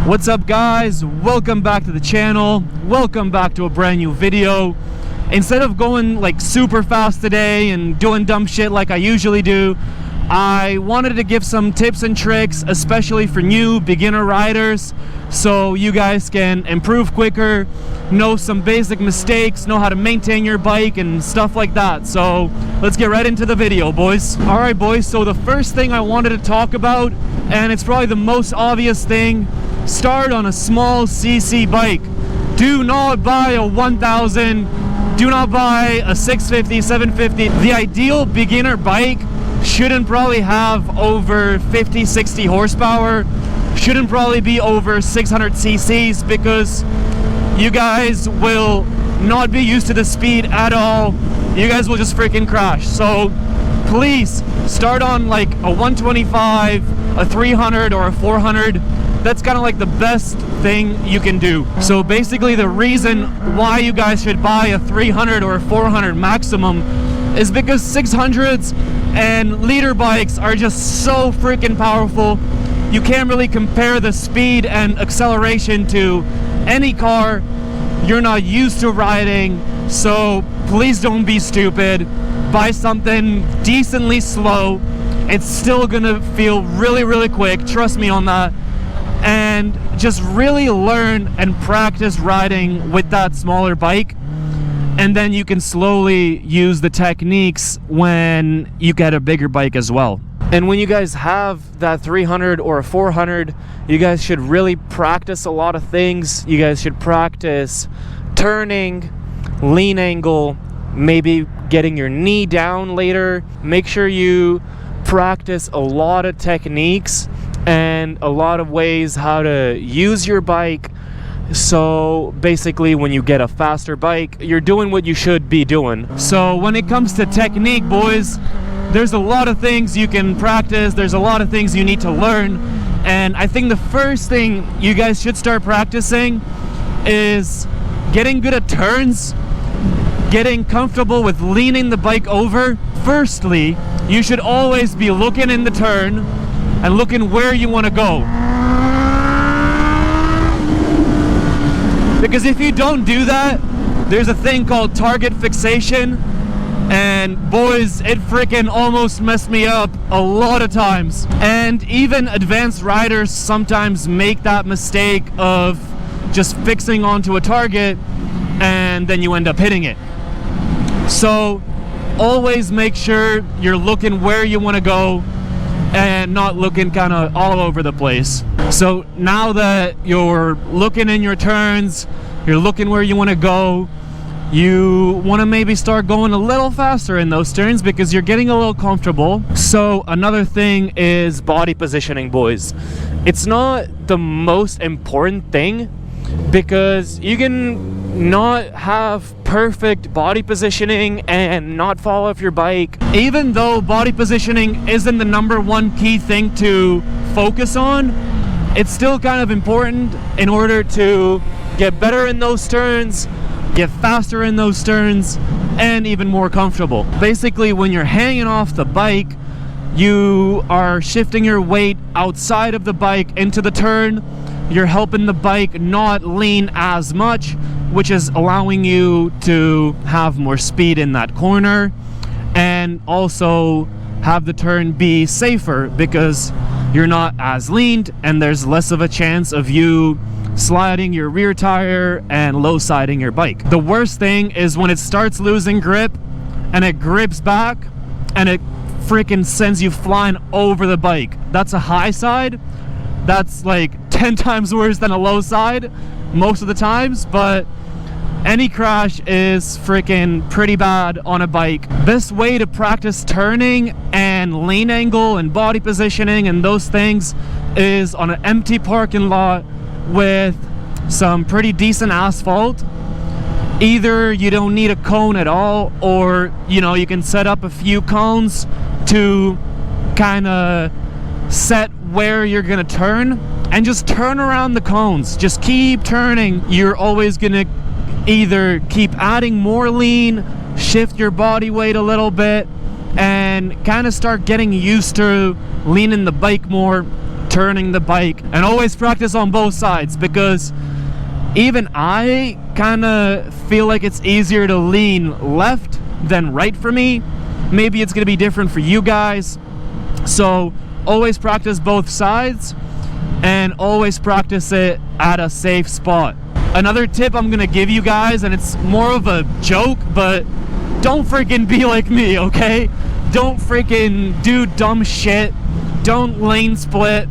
What's up guys, welcome back to the channel, welcome back to a brand new video. Instead of going like super fast today and doing dumb shit like I usually do, I wanted to give some tips and tricks, especially for new beginner riders, so you guys can improve quicker, know some basic mistakes, know how to maintain your bike and stuff like that. So let's get right into the video, boys. Alright boys, so the first thing I wanted to talk about, and it's probably the most obvious thing, start on a small CC bike. Do not buy a 1000, do not buy a 650, 750. The ideal beginner bike shouldn't probably have over 50, 60 horsepower, shouldn't probably be over 600 cc's, because you guys will not be used to the speed at all. You guys will just freaking crash. So please start on like a 125, a 300 or a 400. That's kind of like the best thing you can do. So basically the reason why you guys should buy a 300 or a 400 maximum is because 600s and leader bikes are just so freaking powerful. You can't really compare the speed and acceleration to any car you're not used to riding. So please don't be stupid. Buy something decently slow. It's still gonna feel really quick, trust me on that. And just really learn and practice riding with that smaller bike, and then you can slowly use the techniques when you get a bigger bike as well. And when you guys have that 300 or a 400, you guys should really practice a lot of things. You guys should practice turning, lean angle, maybe getting your knee down later. Make sure you practice a lot of techniques and a lot of ways how to use your bike. So basically when you get a faster bike, you're doing what you should be doing. So when it comes to technique, boys, there's a lot of things you can practice, there's a lot of things you need to learn, and I think the first thing you guys should start practicing is getting good at turns, getting comfortable with leaning the bike over. Firstly, you should always be looking in the turn and looking where you want to go. Because if you don't do that, there's a thing called target fixation, and boys, it freaking almost messed me up a lot of times. And even advanced riders sometimes make that mistake of just fixing onto a target and then you end up hitting it. So always make sure you're looking where you want to go and not looking kind of all over the place. So now that you're looking in your turns, you're looking where you want to go, you want to maybe start going a little faster in those turns because you're getting a little comfortable. So another thing is body positioning, boys. It's not the most important thing, because you can not have perfect body positioning and not fall off your bike. Even though body positioning isn't the #1 key thing to focus on, it's still kind of important in order to get better in those turns, get faster in those turns, and even more comfortable. Basically, when you're hanging off the bike, you are shifting your weight outside of the bike into the turn. You're helping the bike not lean as much, which is allowing you to have more speed in that corner, and also have the turn be safer because you're not as leaned and there's less of a chance of you sliding your rear tire and low siding your bike. The worst thing is when it starts losing grip and it grips back and it freaking sends you flying over the bike. That's a high side. That's like 10 times worse than a low side most of the times, but any crash is freaking pretty bad on a bike. Best way to practice turning and lean angle and body positioning and those things is on an empty parking lot with some pretty decent asphalt. Either you don't need a cone at all, or you know, you can set up a few cones to kind of set where you're gonna turn, and just turn around the cones. Just keep turning. You're always gonna either keep adding more lean, shift your body weight a little bit, and kind of start getting used to leaning the bike more, turning the bike, and always practice on both sides, because even I kind of feel like it's easier to lean left than right for me. Maybe it's going to be different for you guys. So always practice both sides, and always practice it at a safe spot. Another tip I'm going to give you guys, and it's more of a joke, but don't freaking be like me, okay? Don't freaking do dumb shit. Don't lane split.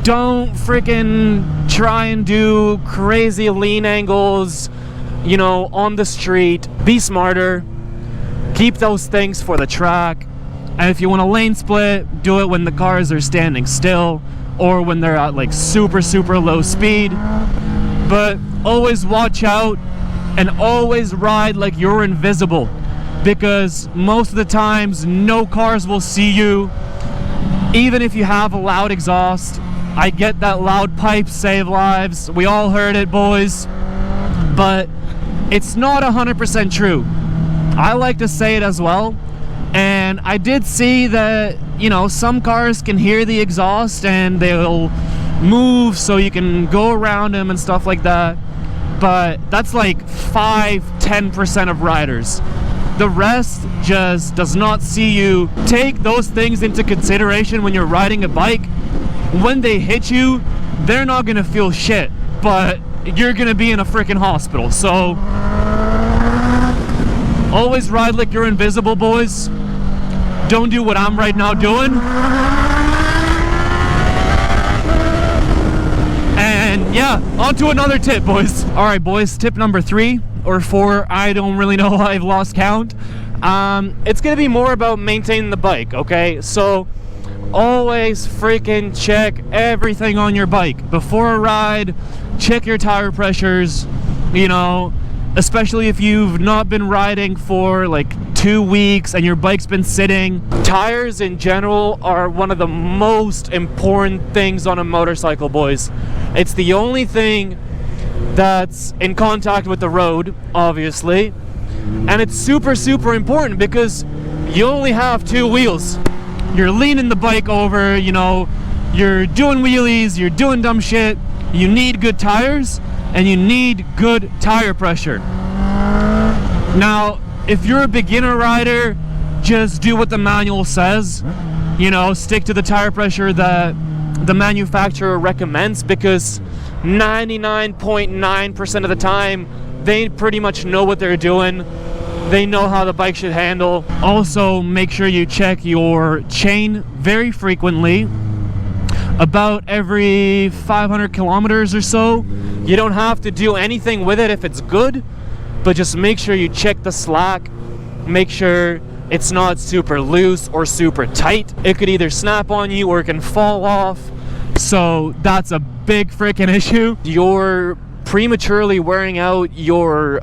Don't freaking try and do crazy lean angles, you know, on the street. Be smarter. Keep those things for the track. And if you want to lane split, do it when the cars are standing still or when they're at like super low speed. But always watch out and always ride like you're invisible, because most of the times no cars will see you, even if you have a loud exhaust. I get that loud pipes save lives. We all heard it, boys. But it's not 100% true. I like to say it as well. And I did see that, you know, some cars can hear the exhaust and they'll move so you can go around them and stuff like that. But that's like 5-10% of riders. The rest just does not see you. Take those things into consideration when you're riding a bike. When they hit you, they're not gonna feel shit, but you're gonna be in a freaking hospital. So always ride like you're invisible, boys. Don't do what I'm right now doing. And yeah, on to another tip, boys. All right, boys, tip number 3 or 4, I don't really know, I've lost count. It's gonna be more about maintaining the bike, okay? So always freaking check everything on your bike before a ride. Check your tire pressures, you know, especially if you've not been riding for like 2 weeks and your bike's been sitting. Tires in general are one of the most important things on a motorcycle, boys. It's the only thing that's in contact with the road, obviously, and it's super important because you only have 2 wheels. You're leaning the bike over, you know, you're doing wheelies, you're doing dumb shit. You need good tires and you need good tire pressure. Now, if you're a beginner rider, just do what the manual says. You know, stick to the tire pressure that the manufacturer recommends, because 99.9% of the time, they pretty much know what they're doing. They know how the bike should handle. Also, make sure you check your chain very frequently, about every 500 kilometers or so. You don't have to do anything with it if it's good, but just make sure you check the slack. Make sure it's not super loose or super tight. It could either snap on you or it can fall off. So that's a big freaking issue. You're prematurely wearing out your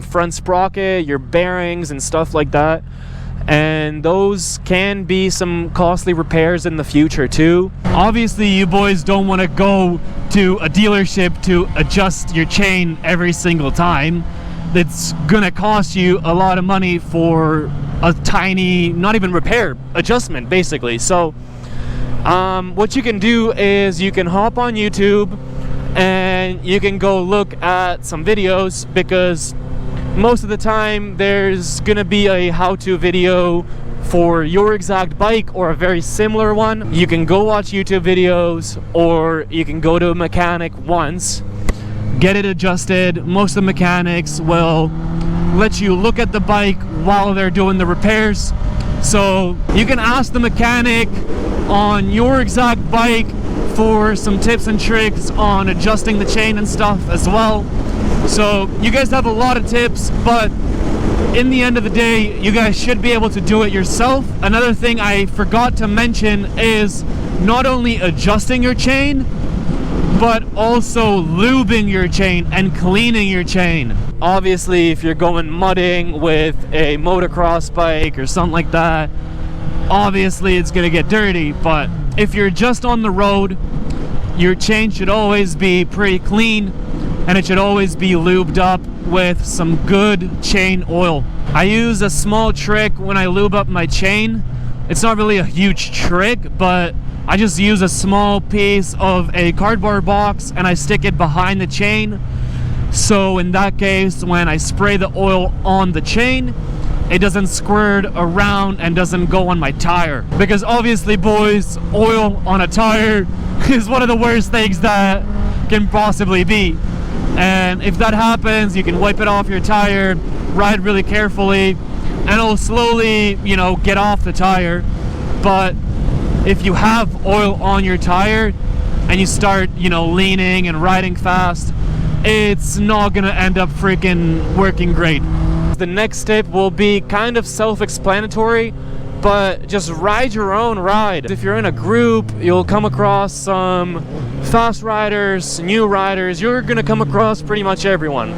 front sprocket, your bearings and stuff like that, and those can be some costly repairs in the future too. Obviously, you boys don't want to go to a dealership to adjust your chain every single time. It's gonna cost you a lot of money for a tiny, not even repair, adjustment basically. So what you can do is you can hop on YouTube and you can go look at some videos, because most of the time there's gonna be a how-to video for your exact bike or a very similar one. You can go watch YouTube videos, or you can go to a mechanic once, get it adjusted. Most of the mechanics will let you look at the bike while they're doing the repairs. So you can ask the mechanic on your exact bike for some tips and tricks on adjusting the chain and stuff as well. So you guys have a lot of tips, but in the end of the day, you guys should be able to do it yourself. Another thing I forgot to mention is not only adjusting your chain, but also lubing your chain and cleaning your chain. Obviously, if you're going mudding with a motocross bike or something like that, obviously it's gonna get dirty. But if you're just on the road, your chain should always be pretty clean, and it should always be lubed up with some good chain oil. I use a small trick when I lube up my chain. It's not really a huge trick, but I just use a small piece of a cardboard box and I stick it behind the chain. So in that case, when I spray the oil on the chain, it doesn't squirt around and doesn't go on my tire. Because obviously, boys, oil on a tire is one of the worst things that can possibly be. And if that happens, you can wipe it off your tire, ride really carefully, and it'll slowly, you know, get off the tire. But if you have oil on your tire and you start, you know, leaning and riding fast, it's not gonna end up freaking working great. The next tip will be kind of self-explanatory, but just ride your own ride. If you're in a group, you'll come across some fast riders, new riders. You're gonna come across pretty much everyone.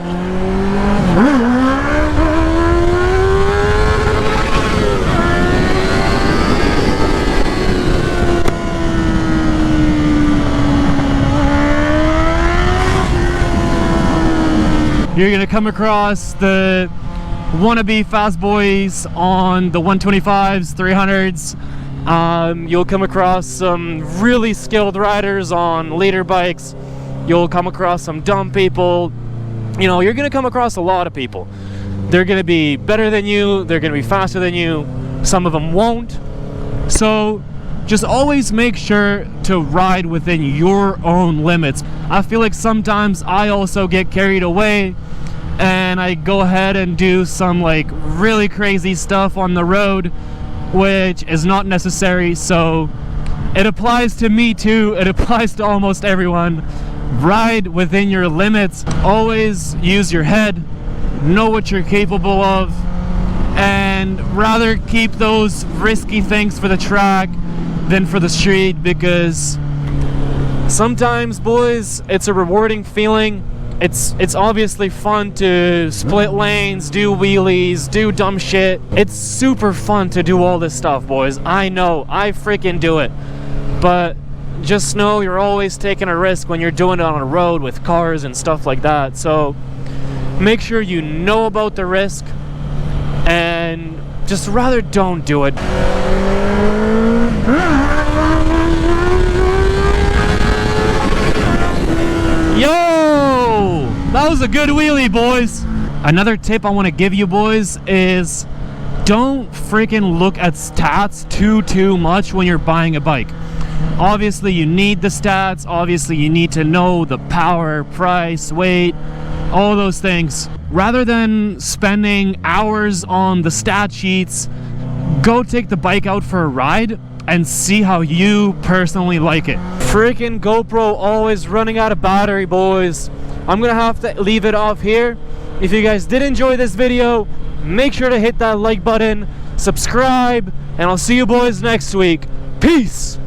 You're gonna come across the wannabe fast boys on the 125s, 300s. You'll come across some really skilled riders on leader bikes. You'll come across some dumb people. You know, you're gonna come across a lot of people. They're gonna be better than you, they're gonna be faster than you, some of them won't. So just always make sure to ride within your own limits. I feel like sometimes I also get carried away and I go ahead and do some like really crazy stuff on the road, which is not necessary. So it applies to me too, it applies to almost everyone. Ride within your limits, always use your head, know what you're capable of, and rather keep those risky things for the track than for the street, because sometimes, boys, it's a rewarding feeling. It's obviously fun to split lanes, do wheelies, do dumb shit. It's super fun to do all this stuff, boys. I know, I freaking do it. But just know you're always taking a risk when you're doing it on a road with cars and stuff like that. So make sure you know about the risk and just rather don't do it. Yo! That was a good wheelie, boys. Another tip I want to give you, boys, is don't freaking look at stats too much when you're buying a bike. Obviously, you need the stats. Obviously, you need to know the power, price, weight, all those things. Rather than spending hours on the stat sheets, go take the bike out for a ride and see how you personally like it. Freaking GoPro always running out of battery, boys. I'm gonna have to leave it off here. If you guys did enjoy this video, make sure to hit that like button, subscribe, and I'll see you boys next week. Peace!